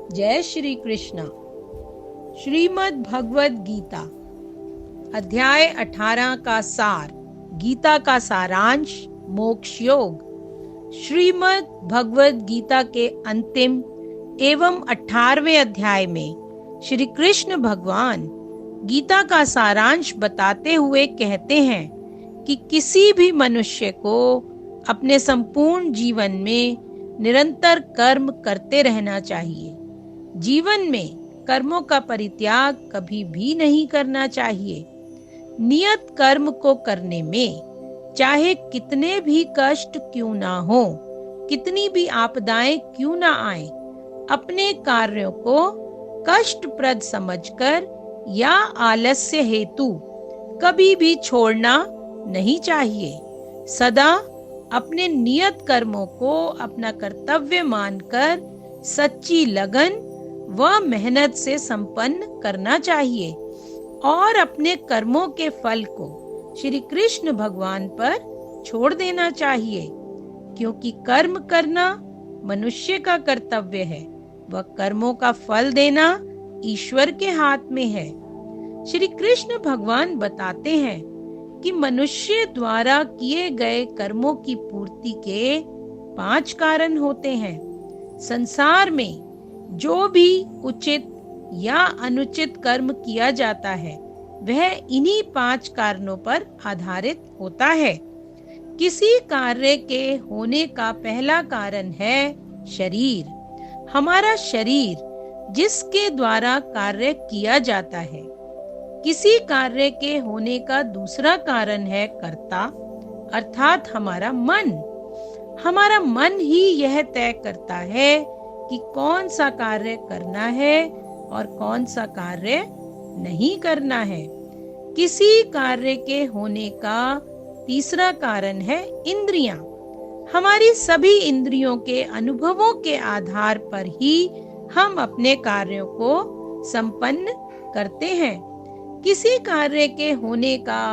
जय श्री कृष्णा। श्रीमद् भगवद गीता अध्याय 18 का सार, गीता का सारांश, मोक्ष योग। श्रीमद् भगवद गीता के अंतिम एवं 18वें अध्याय में श्री कृष्ण भगवान गीता का सारांश बताते हुए कहते हैं कि किसी भी मनुष्य को अपने संपूर्ण जीवन में निरंतर कर्म करते रहना चाहिए। जीवन में कर्मों का परित्याग कभी भी नहीं करना चाहिए। नियत कर्म को करने में चाहे कितने भी कष्ट क्यों ना हो, कितनी भी आपदाएं क्यों ना आए, अपने कार्यों को कष्टप्रद समझकर या आलस्य हेतु कभी भी छोड़ना नहीं चाहिए। सदा अपने नियत कर्मों को अपना कर्तव्य मानकर सच्ची लगन व मेहनत से संपन्न करना चाहिए और अपने कर्मों के फल को श्री कृष्ण भगवान पर छोड़ देना चाहिए, क्योंकि कर्म करना मनुष्य का कर्तव्य है, वह कर्मों का फल देना ईश्वर के हाथ में है। श्री कृष्ण भगवान बताते हैं कि मनुष्य द्वारा किए गए कर्मों की पूर्ति के 5 कारण होते हैं। संसार में जो भी उचित या अनुचित कर्म किया जाता है वह इन्हीं 5 कारणों पर आधारित होता है। किसी कार्य के होने का पहला कारण है शरीर, हमारा शरीर जिसके द्वारा कार्य किया जाता है। किसी कार्य के होने का दूसरा कारण है कर्ता, अर्थात हमारा मन। हमारा मन ही यह तय करता है कि कौन सा कार्य करना है और कौन सा कार्य नहीं करना है। किसी कार्य के होने का तीसरा कारण है इंद्रियां। हमारी सभी इंद्रियों के अनुभवों के आधार पर ही हम अपने कार्यों को संपन्न करते हैं। किसी कार्य के होने का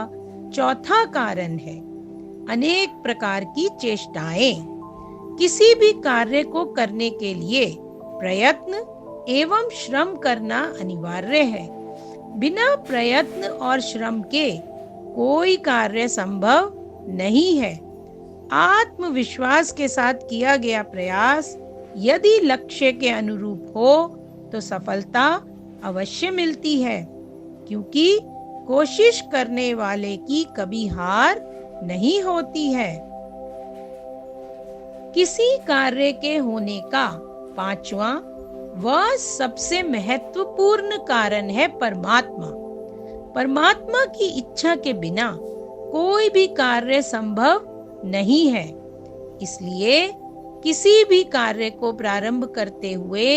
चौथा कारण है अनेक प्रकार की चेष्टाएं। किसी भी कार्य को करने के लिए प्रयत्न एवं श्रम करना अनिवार्य है। बिना प्रयत्न और श्रम के कोई कार्य संभव नहीं है। आत्मविश्वास के साथ किया गया प्रयास यदि लक्ष्य के अनुरूप हो तो सफलता अवश्य मिलती है, क्योंकि कोशिश करने वाले की कभी हार नहीं होती है। किसी कार्य के होने का 5वां व सबसे महत्वपूर्ण कारण है परमात्मा। परमात्मा की इच्छा के बिना कोई भी कार्य संभव नहीं है। इसलिए किसी भी कार्य को प्रारंभ करते हुए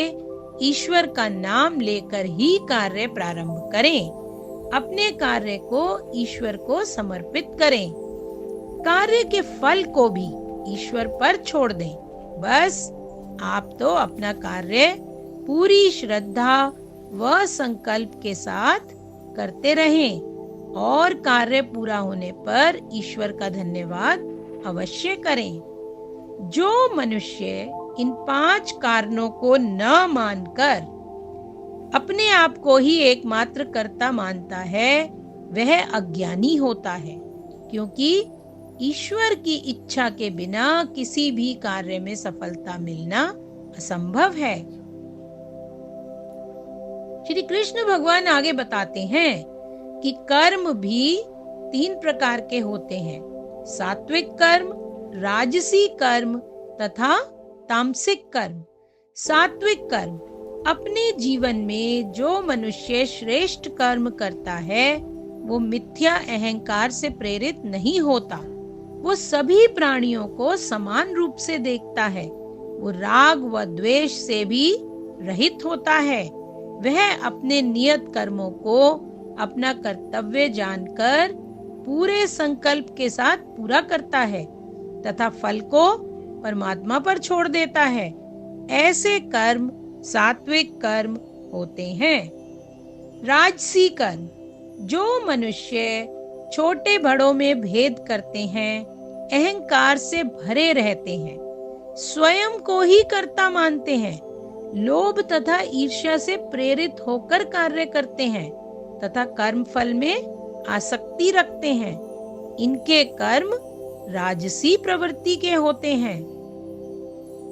ईश्वर का नाम लेकर ही कार्य प्रारंभ करें। अपने कार्य को ईश्वर को समर्पित करें। कार्य के फल को भी ईश्वर पर छोड़ दें। बस आप तो अपना कार्य पूरी श्रद्धा व संकल्प के साथ करते रहें और कार्य पूरा होने पर ईश्वर का धन्यवाद अवश्य करें। जो मनुष्य इन 5 कारणों को न मानकर अपने आप को ही एकमात्र कर्ता मानता है वह अज्ञानी होता है, क्योंकि ईश्वर की इच्छा के बिना किसी भी कार्य में सफलता मिलना असंभव है। श्री कृष्ण भगवान आगे बताते हैं कि कर्म भी 3 प्रकार के होते हैं: सात्विक कर्म, राजसी कर्म तथा तामसिक कर्म। सात्विक कर्म अपने जीवन में जो मनुष्य श्रेष्ठ कर्म करता है वो मिथ्या अहंकार से प्रेरित नहीं होता। वो सभी प्राणियों को समान रूप से देखता है। वो राग व द्वेष से भी रहित होता है। वह अपने नियत कर्मों को अपना कर्तव्य जानकर पूरे संकल्प के साथ पूरा करता है तथा फल को परमात्मा पर छोड़ देता है। ऐसे कर्म सात्विक कर्म होते हैं। राजसी कर्म जो मनुष्य छोटे बड़ों में भेद करते हैं, अहंकार से भरे रहते हैं, स्वयं को ही कर्ता मानते हैं, लोभ तथा ईर्ष्या से प्रेरित होकर कार्य करते हैं तथा कर्म फल में आसक्ति रखते हैं। इनके कर्म राजसी प्रवृत्ति के होते हैं।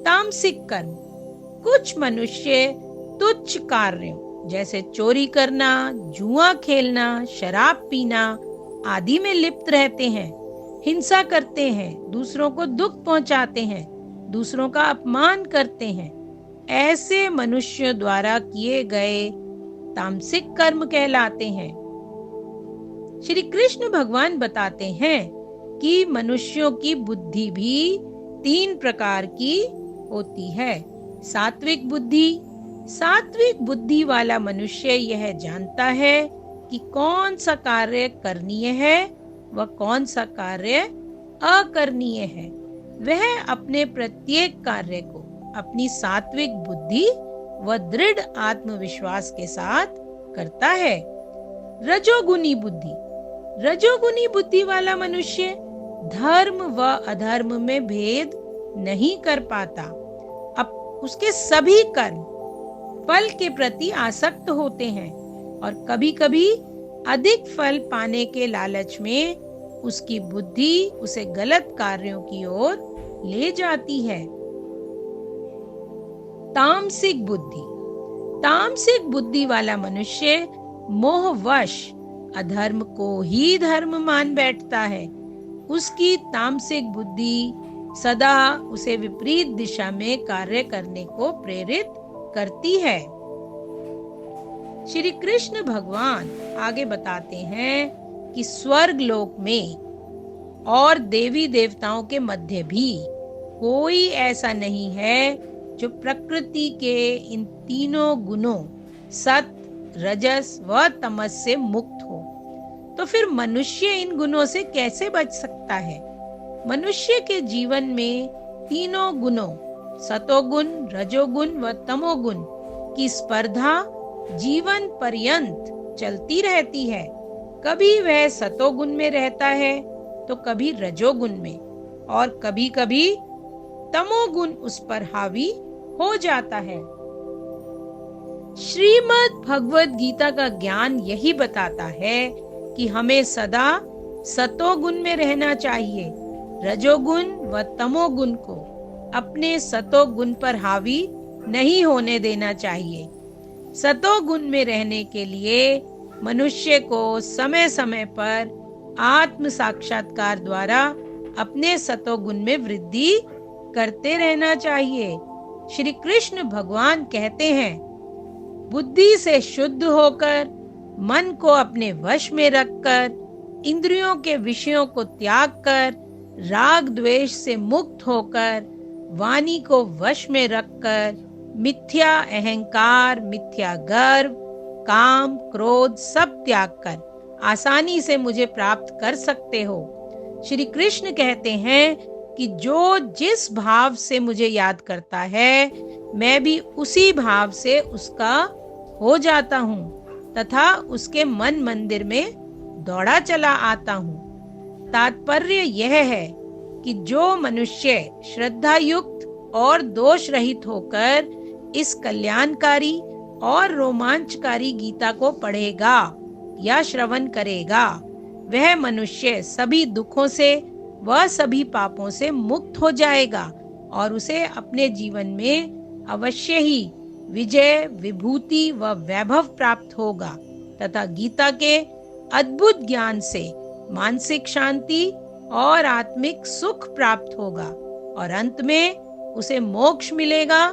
तामसिक कर्म, कुछ मनुष्य तुच्छ कार्यों जैसे चोरी करना, जुआ खेलना, शराब पीना आदि में लिप्त रहते हैं, हिंसा करते हैं, दूसरों को दुख पहुंचाते हैं, दूसरों का अपमान करते हैं। ऐसे मनुष्यों द्वारा किए गए तामसिक कर्म कहलाते हैं। श्री कृष्ण भगवान बताते हैं कि मनुष्यों की बुद्धि भी 3 प्रकार की होती है। सात्विक बुद्धि, सात्विक बुद्धि वाला मनुष्य यह जानता है कि कौन सा कार्य करणीय है व कौन सा कार्य अकरणीय है। वह अपने प्रत्येक कार्य को अपनी सात्विक बुद्धि व दृढ़ आत्मविश्वास के साथ करता है। रजोगुनी बुद्धि, रजोगुनी बुद्धि वाला मनुष्य धर्म व अधर्म में भेद नहीं कर पाता। अब उसके सभी कर्म फल के प्रति आसक्त होते हैं और कभी-कभी अधिक फल पाने के लालच में उसकी बुद्धि उसे गलत कार्यों की ओर ले जाती है। तामसिक बुद्धि, तामसिक बुद्धि वाला मनुष्य मोहवश अधर्म को ही धर्म मान बैठता है। उसकी तामसिक बुद्धि सदा उसे विपरीत दिशा में कार्य करने को प्रेरित करती है। श्री कृष्ण भगवान आगे बताते हैं कि स्वर्ग लोक में और देवी देवताओं के मध्य भी कोई ऐसा नहीं है जो प्रकृति के इन तीनों गुणों सत, रजस व तमस से मुक्त हो। तो फिर मनुष्य इन गुणों से कैसे बच सकता है? मनुष्य के जीवन में तीनों गुणों सतोगुण, रजोगुण व तमोगुण की स्पर्धा जीवन पर्यंत चलती रहती है। कभी वह सतोगुण में रहता है तो कभी रजोगुण में और कभी कभी तमोगुण उस पर हावी हो जाता है। श्रीमद् भगवद गीता का ज्ञान यही बताता है कि हमें सदा सतोगुण में रहना चाहिए। रजोगुण व तमोगुण को अपने सतोगुण पर हावी नहीं होने देना चाहिए। सतोगुण में रहने के लिए मनुष्य को समय समय पर आत्म साक्षात्कार द्वारा अपने सतोगुण में वृद्धि करते रहना चाहिए। श्री कृष्ण भगवान कहते हैं, बुद्धि से शुद्ध होकर, मन को अपने वश में रखकर, इंद्रियों के विषयों को त्याग कर, राग द्वेष से मुक्त होकर, वाणी को वश में रखकर, मिथ्या अहंकार, मिथ्या गर्व, काम, क्रोध सब त्याग कर आसानी से मुझे प्राप्त कर सकते हो। श्री कृष्ण कहते हैं कि जो जिस भाव से मुझे याद करता है, मैं भी उसी भाव से उसका हो जाता हूँ तथा उसके मन मंदिर में दौड़ा चला आता हूँ। तात्पर्य यह है कि जो मनुष्य श्रद्धा युक्त और दोष रहित होकर इस कल्याणकारी और रोमांचकारी गीता को पढ़ेगा या श्रवण करेगा, वह मनुष्य सभी दुखों से व सभी पापों से मुक्त हो जाएगा और उसे अपने जीवन में अवश्य ही विजय, विभूति व वैभव प्राप्त होगा तथा गीता के अद्भुत ज्ञान से मानसिक शांति और आत्मिक सुख प्राप्त होगा और अंत में उसे मोक्ष मिलेगा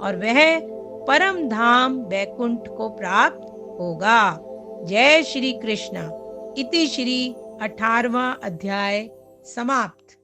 और वह परम धाम वैकुंठ को प्राप्त होगा। जय श्री कृष्ण। इति श्री 18वां अध्याय समाप्त।